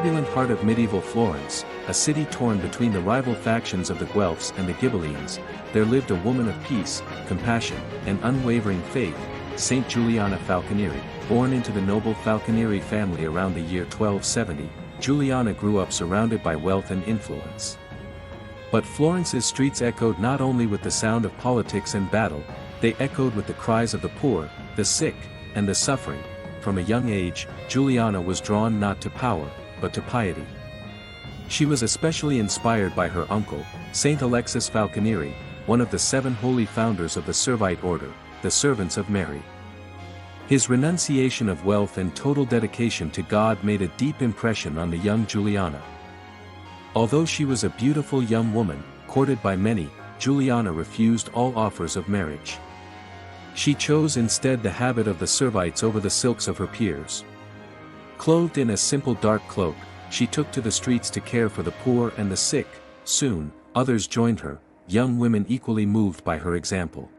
turbulent heart of medieval Florence, a city torn between the rival factions of the Guelphs and the Ghibellines, there lived a woman of peace, compassion, and unwavering faith, Saint Juliana Falconieri. Born into the noble Falconieri family around the year 1270, Juliana grew up surrounded by wealth and influence. But Florence's streets echoed not only with the sound of politics and battle, they echoed with the cries of the poor, the sick, and the suffering. From a young age, Juliana was drawn not to power, but to piety. She was especially inspired by her uncle, Saint Alexis Falconieri, one of the 7 holy founders of the Servite order, the Servants of Mary. His renunciation of wealth and total dedication to God made a deep impression on the young Juliana. Although she was a beautiful young woman, courted by many, Juliana refused all offers of marriage. She chose instead the habit of the Servites over the silks of her peers. Clothed in a simple dark cloak, she took to the streets to care for the poor and the sick. Soon, others joined her, young women equally moved by her example.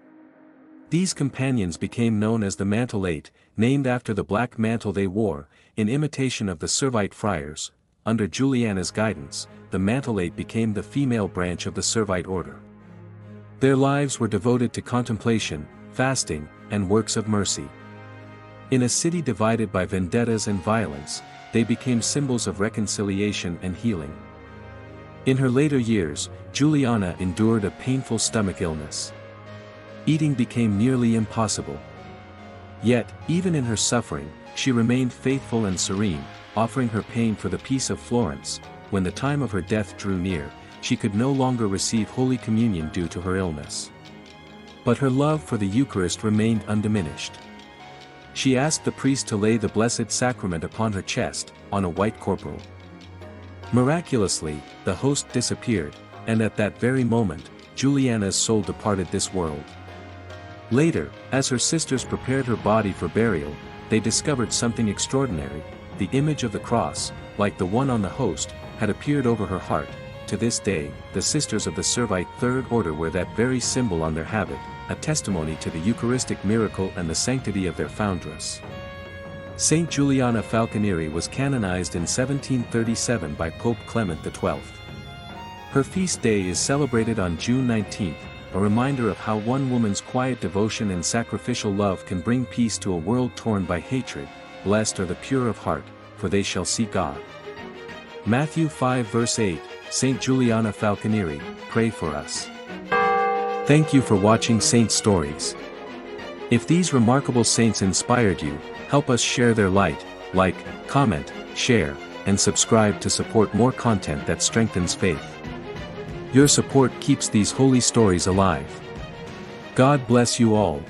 These companions became known as the Mantellate, named after the black mantle they wore, in imitation of the Servite friars. Under Juliana's guidance, the Mantellate became the female branch of the Servite order. Their lives were devoted to contemplation, fasting, and works of mercy. In a city divided by vendettas and violence, they became symbols of reconciliation and healing. In her later years, Juliana endured a painful stomach illness. Eating became nearly impossible. Yet, even in her suffering, she remained faithful and serene, offering her pain for the peace of Florence. When the time of her death drew near, she could no longer receive Holy Communion due to her illness. But her love for the Eucharist remained undiminished. She asked the priest to lay the Blessed Sacrament upon her chest, on a white corporal. Miraculously, the host disappeared, and at that very moment, Juliana's soul departed this world. Later, as her sisters prepared her body for burial, they discovered something extraordinary. The image of the cross, like the one on the host, had appeared over her heart. To this day, the sisters of the Servite Third Order wear that very symbol on their habit, a testimony to the Eucharistic miracle and the sanctity of their foundress. Saint Juliana Falconieri was canonized in 1737 by Pope Clement XII. Her feast day is celebrated on June 19, a reminder of how one woman's quiet devotion and sacrificial love can bring peace to a world torn by hatred. Blessed are the pure of heart, for they shall see God. Matthew 5 verse 8, Saint Juliana Falconieri, pray for us. Thank you for watching Saint Stories. If these remarkable saints inspired you, help us share their light, like, comment, share, and subscribe to support more content that strengthens faith. Your support keeps these holy stories alive. God bless you all.